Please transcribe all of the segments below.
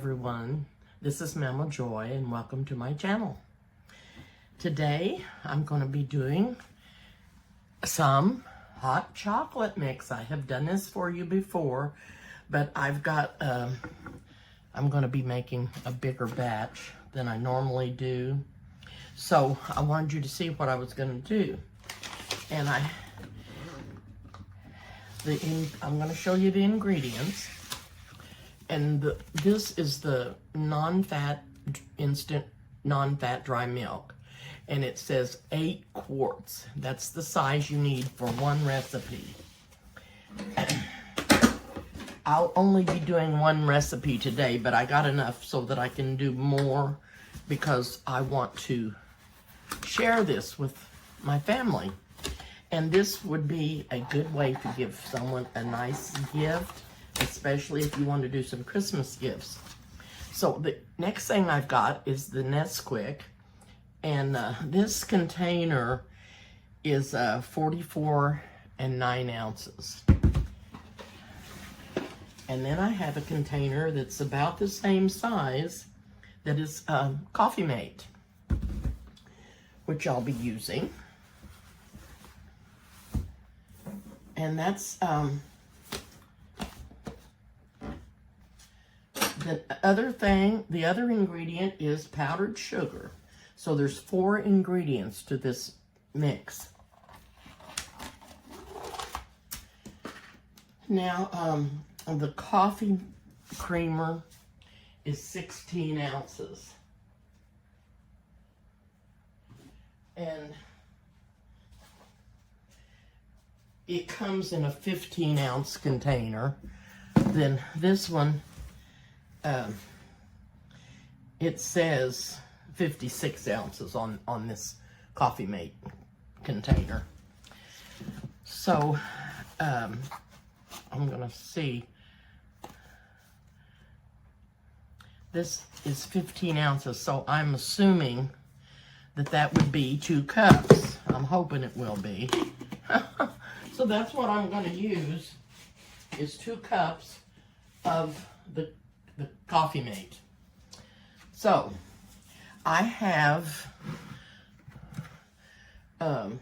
everyone. This is Mama Joy and welcome to my channel. Today I'm going to be doing some hot chocolate mix. I have done this for you before, but I've got, I'm going to be making a bigger batch than I normally do. So I wanted you to see what I was going to do. And I'm going to show you the ingredients. And this is the non-fat, instant non-fat dry milk. And it says 8 quarts. That's the size you need for one recipe. I'll only be doing one recipe today, but I got enough so that I can do more because I want to share this with my family. And this would be a good way to give someone a nice gift, especially if you want to do some Christmas gifts. So the next thing I've got is the Nesquik, and this container is 44 and 9 ounces. And then I have a container that's about the same size that is Coffee Mate, which I'll be using. And that's the other ingredient is powdered sugar. So there's 4 ingredients to this mix. Now, the coffee creamer is 16 ounces. And it comes in a 15-ounce container. Then this one, it says 56 ounces on this Coffee Mate container. So I'm gonna see. This is 15 ounces, so I'm assuming that would be 2 cups. I'm hoping it will be. So that's what I'm going to use, is 2 cups of the Coffee Mate. So I have the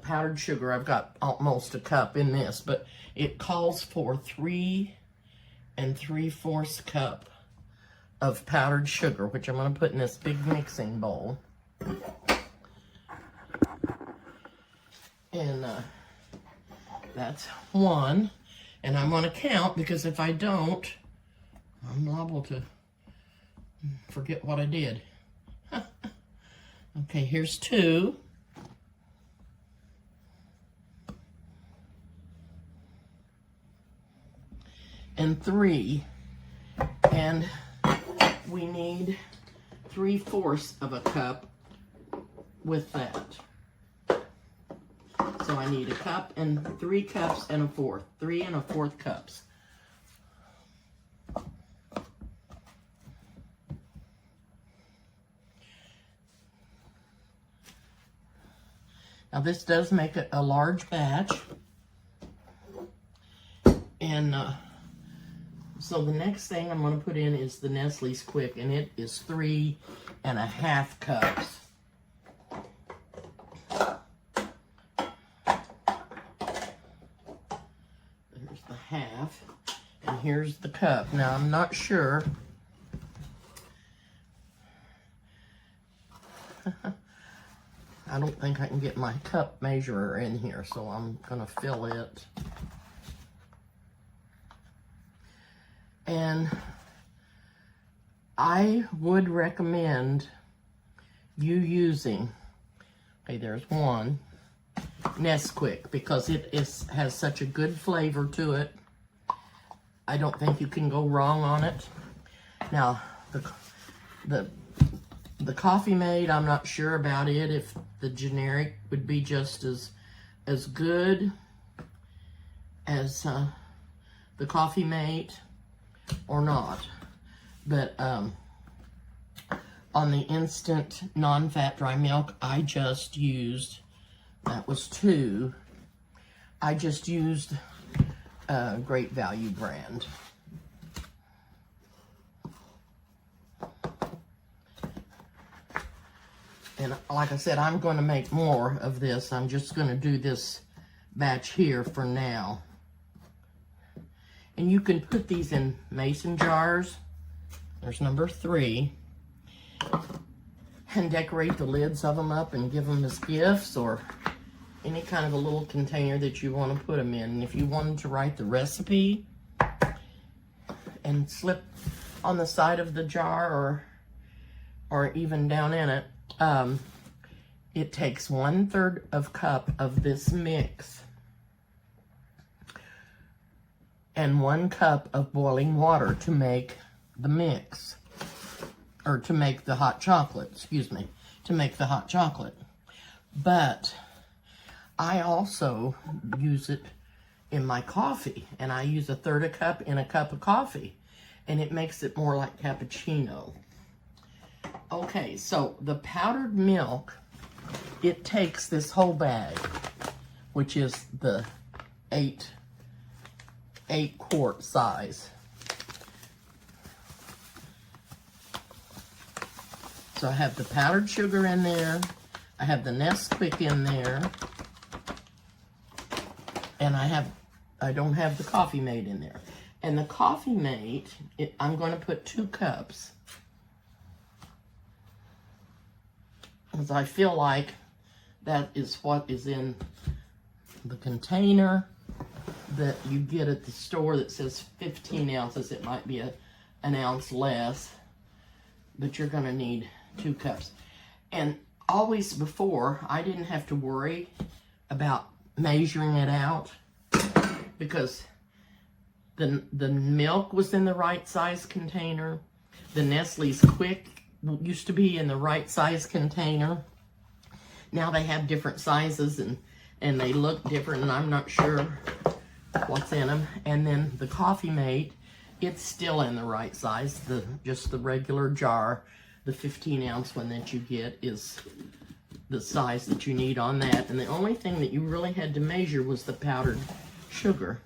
powdered sugar. I've got almost a cup in this, but it calls for 3 3/4 cup of powdered sugar, which I'm going to put in this big mixing bowl. And that's 1. And I'm going to count, because if I don't, I'm liable to forget what I did. Okay, here's 2. And 3. And we need 3/4 of a cup with that. So I need a cup and 3 cups and a 1/4. 3 1/4 cups. Now this does make a large batch. And so the next thing I'm going to put in is the Nestle's Quick, and it is 3 1/2 cups. Half, and here's the cup. Now I'm not sure. I don't think I can get my cup measurer in here, so I'm gonna fill it. And I would recommend you using, okay, there's 1 Nesquik, because it has such a good flavor to it. I don't think you can go wrong on it. Now, the Coffee Mate, I'm not sure about it, if the generic would be just as good as the Coffee Mate or not. But on the instant non-fat dry milk, I just used, that was 2. I just used Great Value brand. And like I said, I'm going to make more of this. I'm just going to do this batch here for now. And you can put these in mason jars. There's number 3. And decorate the lids of them up and give them as gifts, or any kind of a little container that you want to put them in. And if you wanted to write the recipe and slip on the side of the jar, or even down in it, it takes 1/3 of cup of this mix and 1 cup of boiling water to make the mix, or to make the hot chocolate, excuse me, to make the hot chocolate. But I also use it in my coffee, and I use 1/3 cup in a cup of coffee, and it makes it more like cappuccino. Okay, so the powdered milk, it takes this whole bag, which is the 8 quart size. So I have the powdered sugar in there, I have the Nesquik in there, and I don't have the Coffee Mate in there. And the Coffee Mate, I'm going to put 2 cups. Because I feel like that is what is in the container that you get at the store that says 15 ounces. It might be an ounce less, but you're going to need 2 cups. And always before, I didn't have to worry about measuring it out, because the milk was in the right size container. The Nestle's Quick used to be in the right size container. Now they have different sizes, and they look different, and I'm not sure what's in them. And then the Coffee Mate, it's still in the right size. Just the regular jar, the 15 ounce one that you get, is the size that you need on that. And the only thing that you really had to measure was the powdered sugar,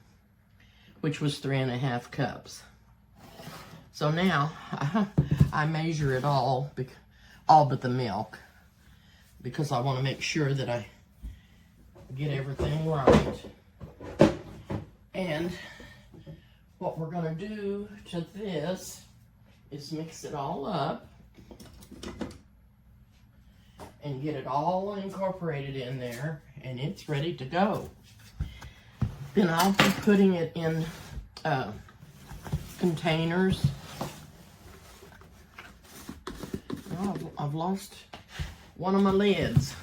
which was 3.5 cups. So now I measure it all but the milk, because I want to make sure that I get everything right. And what we're going to do to this is mix it all up and get it all incorporated in there, and it's ready to go. Then I'll be putting it in containers. Oh, I've lost one of my lids.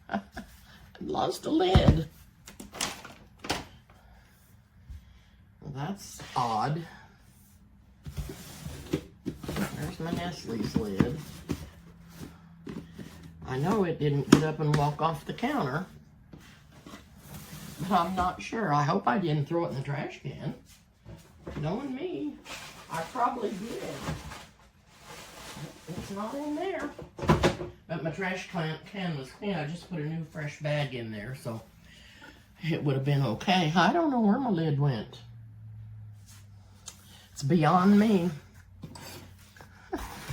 I've lost a lid. Well, that's odd. There's my Nestle's lid. I know it didn't get up and walk off the counter, but I'm not sure. I hope I didn't throw it in the trash can. Knowing me, I probably did. It's not in there. But my trash can was clean. I just put a new fresh bag in there, so it would have been okay. I don't know where my lid went. It's beyond me.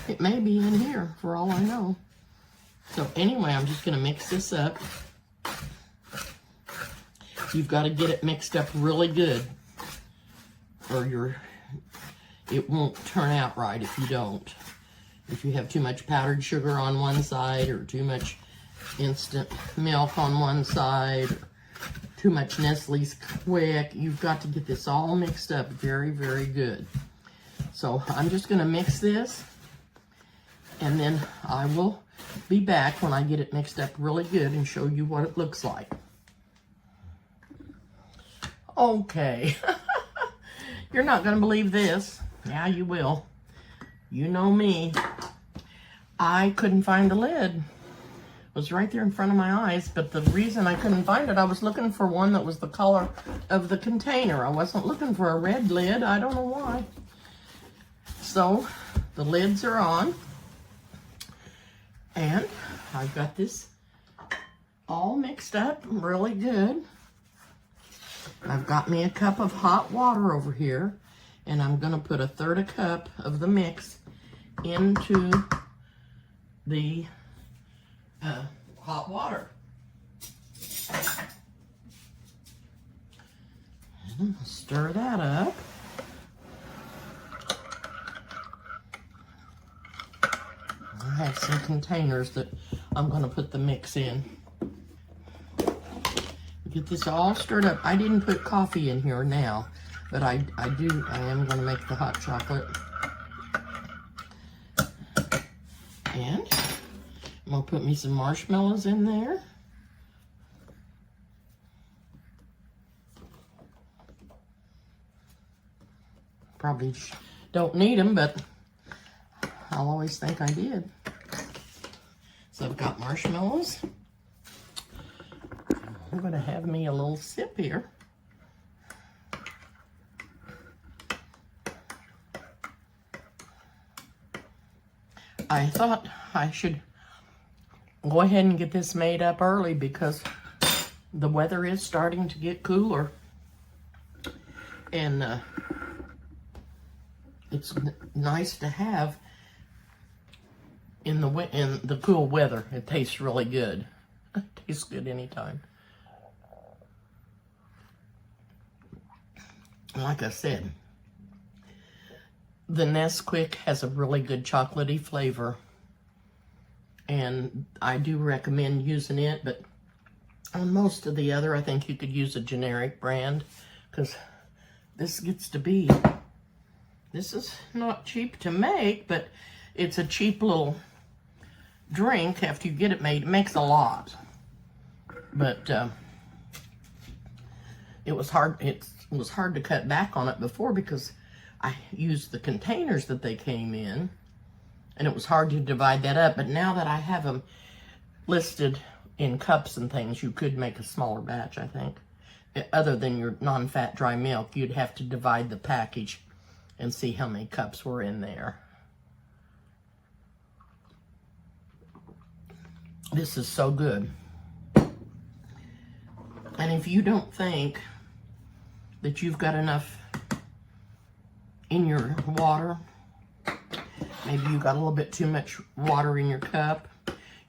It may be in here, for all I know. So anyway, I'm just going to mix this up. You've got to get it mixed up really good, or it won't turn out right if you don't. If you have too much powdered sugar on one side, or too much instant milk on one side, or too much Nestle's Quick, you've got to get this all mixed up very, very good. So I'm just going to mix this, and then I will be back when I get it mixed up really good and show you what it looks like. Okay. You're not going to believe this. Yeah, you will. You know me. I couldn't find the lid. It was right there in front of my eyes, but the reason I couldn't find it, I was looking for one that was the color of the container. I wasn't looking for a red lid. I don't know why. So, the lids are on. And I've got this all mixed up really good. I've got me a cup of hot water over here, and I'm going to put 1/3 cup of the mix into the hot water. And I'm gonna stir that up. I have some containers that I'm gonna put the mix in. Get this all stirred up. I didn't put coffee in here now, but I am gonna make the hot chocolate. And I'm gonna put me some marshmallows in there. Probably don't need them, but I'll always think I did. So I've got marshmallows. I'm gonna have me a little sip here. I thought I should go ahead and get this made up early because the weather is starting to get cooler. And it's nice to have in the cool weather. It tastes really good. It tastes good anytime. Like I said, the Nesquik has a really good chocolatey flavor, and I do recommend using it, but on most of the other, I think you could use a generic brand, because this gets to be, this is not cheap to make, but it's a cheap little drink after you get it made. It makes a lot, but it was hard to cut back on it before because I used the containers that they came in, and it was hard to divide that up. But now that I have them listed in cups and things, you could make a smaller batch, I think. Other than your non-fat dry milk, you'd have to divide the package and see how many cups were in there. This is so good. And if you don't think that you've got enough in your water, maybe you got a little bit too much water in your cup,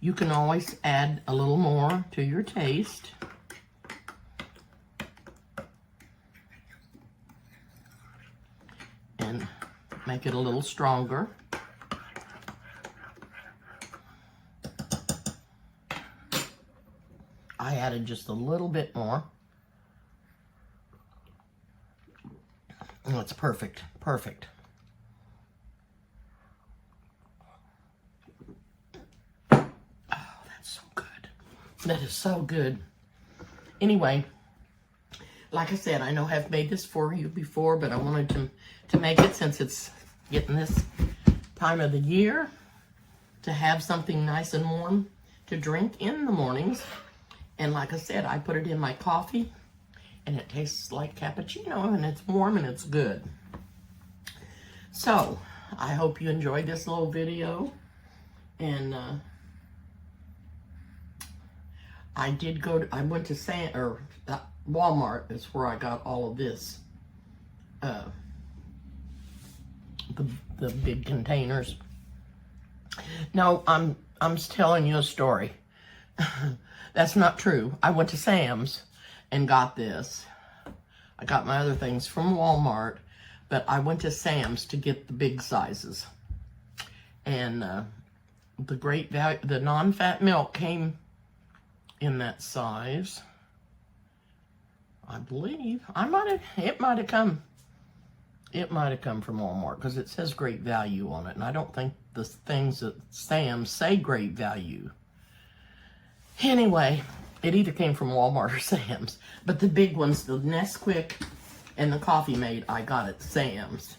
you can always add a little more to your taste. And make it a little stronger. I added just a little bit more. Oh, it's perfect, perfect. Oh, that's so good. That is so good. Anyway, like I said, I know I've made this for you before, but I wanted to make it since it's getting this time of the year to have something nice and warm to drink in the mornings. And like I said, I put it in my coffee, and it tastes like cappuccino, and it's warm and it's good. So, I hope you enjoyed this little video. And I went to Walmart is where I got all of this. The big containers. No, I'm telling you a story. That's not true. I went to Sam's and got this. I got my other things from Walmart, but I went to Sam's to get the big sizes. And the Great Value, the non-fat milk came in that size. I believe it might have come from Walmart because it says Great Value on it, and I don't think the things at Sam's say Great Value. Anyway, it either came from Walmart or Sam's, but the big ones, the Nesquik and the Coffee Mate, I got at Sam's.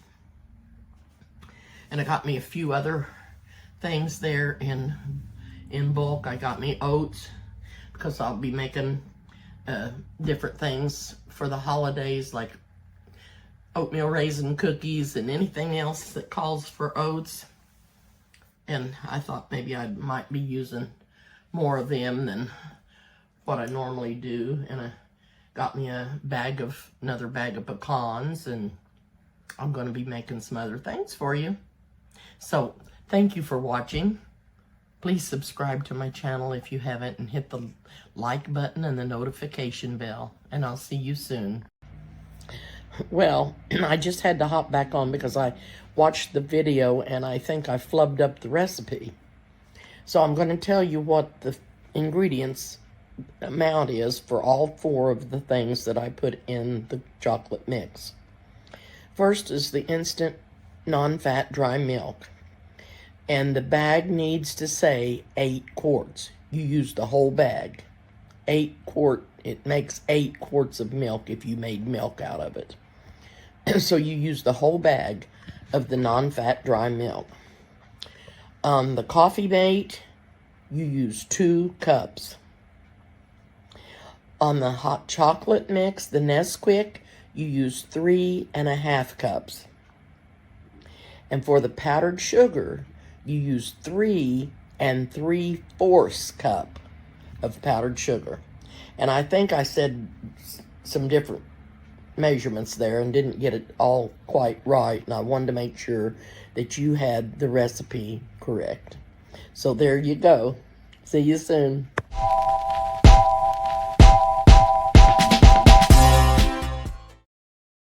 And I got me a few other things there in bulk. I got me oats because I'll be making different things for the holidays, like oatmeal raisin cookies and anything else that calls for oats. And I thought maybe I might be using more of them than what I normally do. And I got me another bag of pecans, and I'm going to be making some other things for you. So thank you for watching. Please subscribe to my channel if you haven't, and hit the like button and the notification bell, and I'll see you soon. Well, I just had to hop back on because I watched the video and I think I flubbed up the recipe. So I'm going to tell you what the ingredients amount is for all 4 of the things that I put in the chocolate mix. First is the instant non-fat dry milk. And the bag needs to say 8 quarts. You use the whole bag. 8 quart, it makes 8 quarts of milk if you made milk out of it. So you use the whole bag of the non-fat dry milk. On the coffee mate, you use 2 cups. On the hot chocolate mix, the Nesquik, you use 3.5 cups. And for the powdered sugar, you use 3 3/4 cup of powdered sugar. And I think I said some different measurements there and didn't get it all quite right, and I wanted to make sure that you had the recipe correct. So there you go. See you soon.